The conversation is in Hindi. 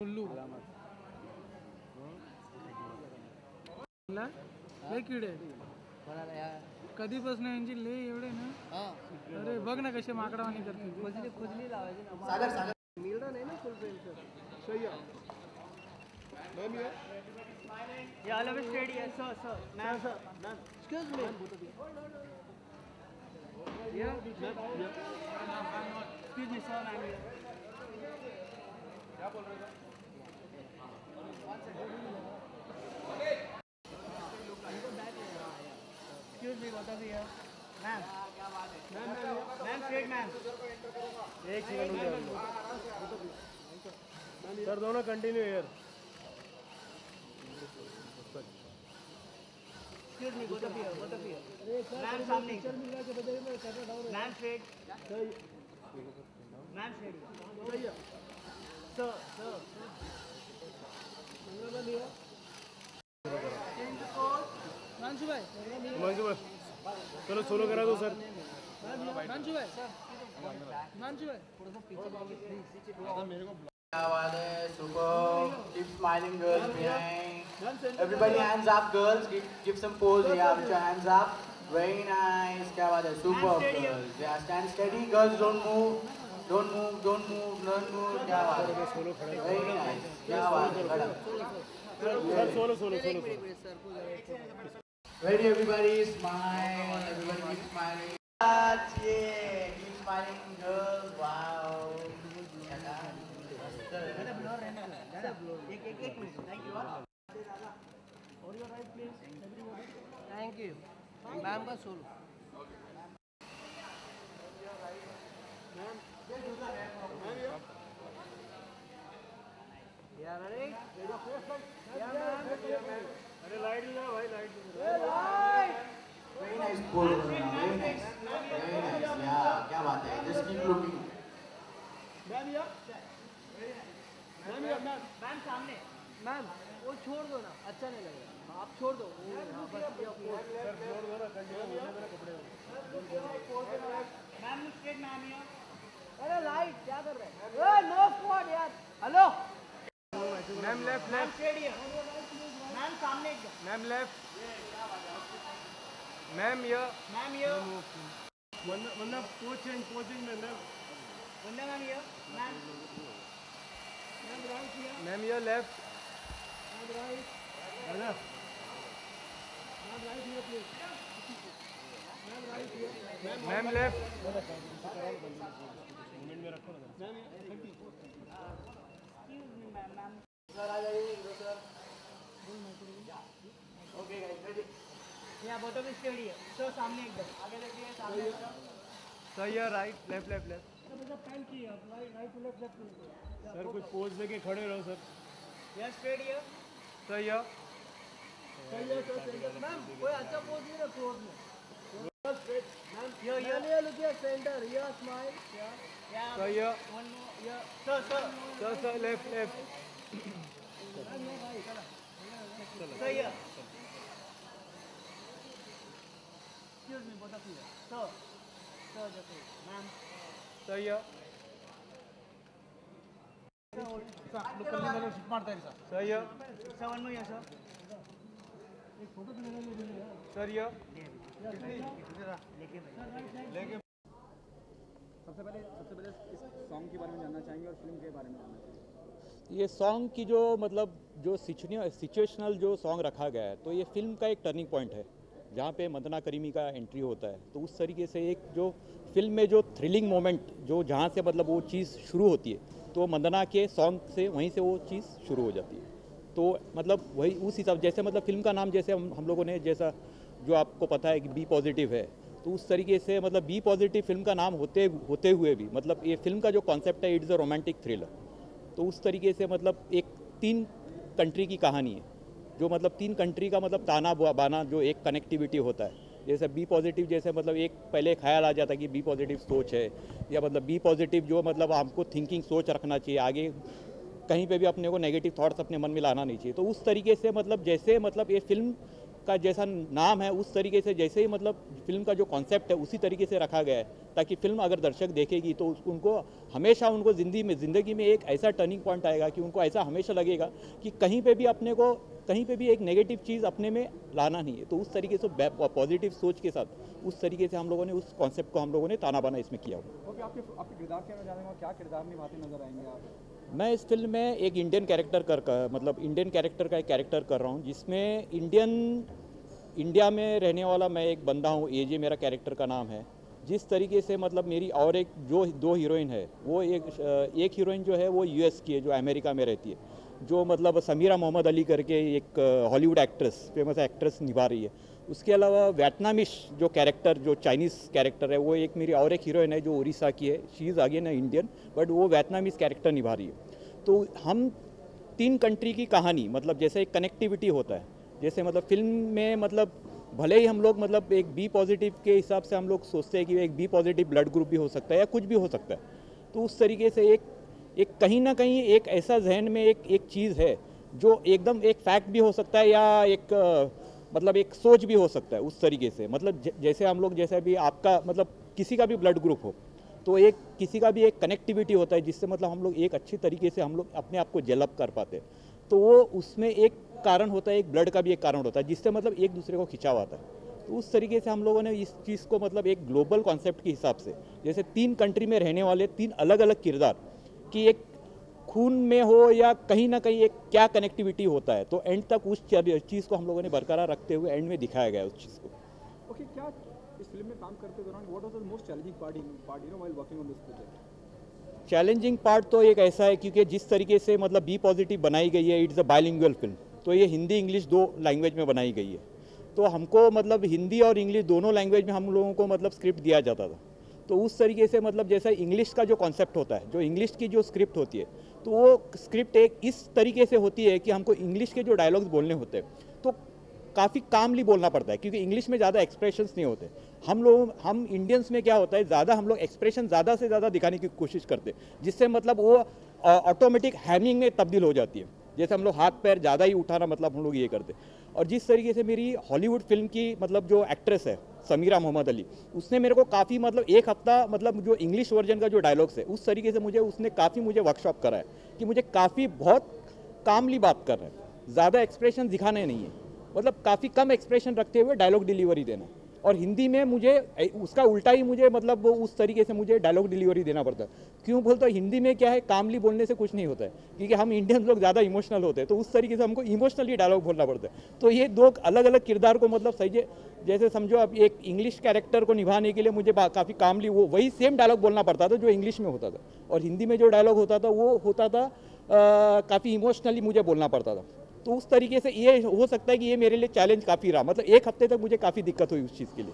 उल्लू लय किडे कधीपासून यांची लय एवढे ना. अरे बघ ना कसे माकडावाणी करते. खुजली लावायची ना. सागर सागर मिळणार नाही ना फुल पेंट सही आहे. Yeah, all of it steady. Yes, sir, sir. Ma'am, sir. Ma'am. Excuse me. Yeah. Excuse me, sir. Ma'am. क्या बोल रहे हो? Excuse me, both of you. Ma'am. Ma'am, straight, ma'am. एक सेकंड सर दोनों कंटिन्यू यार. Excuse me, both of you. Ma'am, सामने. Ma'am, straight. Ma'am, straight. Sir, sir. मानसू भाई चलो सोलो करा दो सर. मानसू भाई Super. Keep smiling, girls behind. Everybody, hands up, girls. Give some pose. Yeah, with your hands up. Very nice. क्या बात है? Super, girls. Yeah, stand steady, girls. Don't move. क्या बात है? Very nice. क्या बात है? Solo. Ready, everybody? Smile. Everybody keep smiling. Yeah, keep smiling, girls. Wow. Thank you. Ma'am का सोलो. Yeah, ready? अरे लाइट ला भाई light. Very nice pull. Very nice. Yeah, क्या बात है? Just keep looking. मैम सामने. मैम वो छोड़ दो ना, अच्छा नहीं लगेगा. आप छोड़ दो. बस ये छोड़ दो ना कंटिन्यू होने मेरे कपड़े. मैम स्ट्रेट मैम ये. अरे लाइट क्या कर रहे हैं? ए नो स्क्वाड यार. Hello. Ma'am left ma'am straight here. Ma'am सामने एकदम. मैम लेफ्ट मैम ये वरना पोजिंग में ना. वंदना मैम ये. Ma'am right here. मैम ये लेफ्ट मैम राइट. है ma'am right here please. Ma'am right here. Ma'am left movement में रखो ना. मैम सर आ जाइए सर. Okay guys, ready? यहाँ बोटो भी स्ट्रेट हियर. सर सामने एकदम. आगे देखिए सामने. सही है. Right left left left. Sir कुछ पोज लेके खड़े रहो सर. यहाँ स्ट्रेट हियर. सही है. मैम कोई अच्छा पोज नहीं रहा क्लोज में. मैम ये look here centre. Here smile. सही है. One more. Here sir left सही है. Excuse me, both of you. Sir, just wait. Ma'am. सही है. सही है. Sir, one more here, sir. सही है. सबसे पहले इस सॉन्ग के बारे में जानना चाहेंगे और फिल्म के बारे में जानना चाहेंगे. ये सॉन्ग की जो मतलब जो सिचुएशनल जो सॉन्ग रखा गया है, तो ये फिल्म का एक टर्निंग पॉइंट है जहाँ पे मंदना करीमी का एंट्री होता है. तो उस तरीके से एक जो फिल्म में जो थ्रिलिंग मोमेंट जो जहाँ से मतलब वो चीज़ शुरू होती है, तो मंदना के सॉन्ग से वहीं से वो चीज़ शुरू हो जाती है. तो मतलब वही उस हिसाब जैसे मतलब फिल्म का नाम जैसे हम लोगों ने जैसा जो आपको पता है कि बी पॉजिटिव है, तो उस तरीके से मतलब बी पॉजिटिव फिल्म का नाम होते हुए भी मतलब ये फिल्म का जो कॉन्सेप्ट है, इट्स अ रोमांटिक थ्रिलर. तो उस तरीके से मतलब एक 3 कंट्री की कहानी है, जो मतलब 3 कंट्री का मतलब ताना बाना जो एक कनेक्टिविटी होता है. जैसे बी पॉजिटिव जैसे मतलब एक पहले ख्याल आ जाता है कि बी पॉजिटिव सोच है, या मतलब बी पॉजिटिव जो मतलब हमको थिंकिंग सोच रखना चाहिए, आगे कहीं पे भी अपने को नेगेटिव थॉट्स अपने मन में लाना नहीं चाहिए. तो उस तरीके से मतलब जैसे मतलब ये फिल्म का जैसा नाम है उस तरीके से, जैसे ही मतलब फिल्म का जो कॉन्सेप्ट है उसी तरीके से रखा गया है, ताकि फिल्म अगर दर्शक देखेगी तो उनको हमेशा उनको ज़िंदगी में एक ऐसा टर्निंग पॉइंट आएगा कि उनको ऐसा हमेशा लगेगा कि कहीं पे भी अपने को कहीं पे भी एक नेगेटिव चीज़ अपने में लाना नहीं है। तो उस तरीके से पॉजिटिव सोच के साथ उस तरीके से हम लोगों ने उस कॉन्सेप्ट को हम लोगों ने ताना बाना इसमें किया हुआ। ओके, आपके किरदार के बारे में क्या किरदार निभाते नजर आएंगे आप? मैं इस फिल्म में एक इंडियन कैरेक्टर का एक कैरेक्टर कर रहा हूँ, जिसमें इंडिया में रहने वाला मैं एक बंदा हूँ, एजे मेरा कैरेक्टर का नाम है। जिस तरीके से मतलब मेरी और एक जो 2 हीरोइन है, वो एक हीरोइन जो है वो यूएस की है, जो अमेरिका में रहती है, जो मतलब समीरा मोहम्मद अली करके एक हॉलीवुड एक्ट्रेस, फेमस एक्ट्रेस निभा रही है। उसके अलावा वियतनामीज जो कैरेक्टर, जो चाइनीज़ कैरेक्टर है, वो एक मेरी और एक हीरोइन है जो उड़ीसा की है। She is again Indian, but वो वियतनामीज कैरेक्टर निभा रही है। तो हम 3 कंट्री की कहानी, मतलब जैसे एक कनेक्टिविटी होता है, जैसे मतलब फिल्म में मतलब भले ही हम लोग मतलब एक बी पॉजिटिव के हिसाब से हम लोग सोचते हैं कि एक बी पॉजिटिव ब्लड ग्रुप भी हो सकता है या कुछ भी हो सकता है, तो उस तरीके से एक कहीं ना कहीं एक ऐसा जहन में एक चीज़ है जो एकदम एक फैक्ट भी हो सकता है या मतलब एक सोच भी हो सकता है। उस तरीके से मतलब जैसे हम लोग, जैसे भी आपका मतलब किसी का भी ब्लड ग्रुप हो, तो एक किसी का भी एक कनेक्टिविटी होता है जिससे मतलब हम लोग एक अच्छी तरीके से हम लोग अपने आप को जेलअप कर पाते हैं। तो वो उसमें एक कारण होता है, एक ब्लड का भी एक कारण होता है, जिससे मतलब एक दूसरे को खिंचाव आता है। तो उस तरीके से हम लोगों ने इस चीज़ को मतलब एक ग्लोबल कॉन्सेप्ट के हिसाब से, जैसे 3 कंट्री में रहने वाले 3 अलग अलग किरदार की एक खून में हो या कहीं ना कहीं एक क्या कनेक्टिविटी होता है, तो एंड तक उस चीज़ को हम लोगों ने बरकरार रखते हुए एंड में दिखाया गया उस चीज़ को। ओके, क्या इस फिल्म में काम करते दौरान what was the most challenging part while working on this project? Challenging part तो एक ऐसा है, क्योंकि जिस तरीके से मतलब बी पॉजिटिव बनाई गई है, इट्स अ बाइलिंगुअल फिल्म, तो ये हिंदी इंग्लिश 2 लैंग्वेज में बनाई गई है। तो हमको मतलब हिंदी और इंग्लिश दोनों लैंग्वेज में हम लोगों को मतलब स्क्रिप्ट दिया जाता था। तो उस तरीके से मतलब जैसे इंग्लिश का जो कॉन्सेप्ट होता है, जो इंग्लिश की जो स्क्रिप्ट होती है, तो वो स्क्रिप्ट एक इस तरीके से होती है कि हमको इंग्लिश के जो डायलॉग्स बोलने होते हैं तो काफ़ी कामली बोलना पड़ता है, क्योंकि इंग्लिश में ज़्यादा एक्सप्रेशंस नहीं होते। हम इंडियंस में क्या होता है, ज़्यादा हम लोग एक्सप्रेशन ज़्यादा से ज़्यादा दिखाने की कोशिश करते हैं, जिससे मतलब वो ऑटोमेटिक हैमिंग में तब्दील हो जाती है। जैसे हम लोग हाथ पैर ज़्यादा ही उठाना मतलब हम लोग ये करते। और जिस तरीके से मेरी हॉलीवुड फिल्म की मतलब जो एक्ट्रेस है समीरा मोहम्मद अली, उसने मेरे को काफ़ी मतलब 1 हफ्ता मतलब जो इंग्लिश वर्जन का जो डायलॉग्स है उस तरीके से उसने काफ़ी मुझे वर्कशॉप करा है कि मुझे काफ़ी बहुत कामली बात कर रहे हैं, ज़्यादा एक्सप्रेशन दिखाने नहीं है, मतलब काफ़ी कम एक्सप्रेशन रखते हुए डायलॉग डिलीवरी देना। और हिंदी में मुझे उसका उल्टा ही मुझे मतलब वो उस तरीके से मुझे डायलॉग डिलीवरी देना पड़ता है। क्यों बोलते हो, हिंदी में क्या है, कामली बोलने से कुछ नहीं होता है, क्योंकि हम इंडियन लोग ज़्यादा इमोशनल होते हैं, तो उस तरीके से हमको इमोशनली डायलॉग बोलना पड़ता है। तो ये 2 अलग अलग किरदार को मतलब सही, जैसे समझो अब एक इंग्लिश कैरेक्टर को निभाने के लिए मुझे काफ़ी कामली वही सेम डायलॉग बोलना पड़ता था जो इंग्लिश में होता था, और हिंदी में जो डायलॉग होता था वो होता था काफ़ी इमोशनली मुझे बोलना पड़ता था। तो उस तरीके से ये हो सकता है कि ये मेरे लिए चैलेंज काफ़ी रहा, मतलब 1 हफ्ते तक मुझे काफ़ी दिक्कत हुई उस चीज़ के लिए।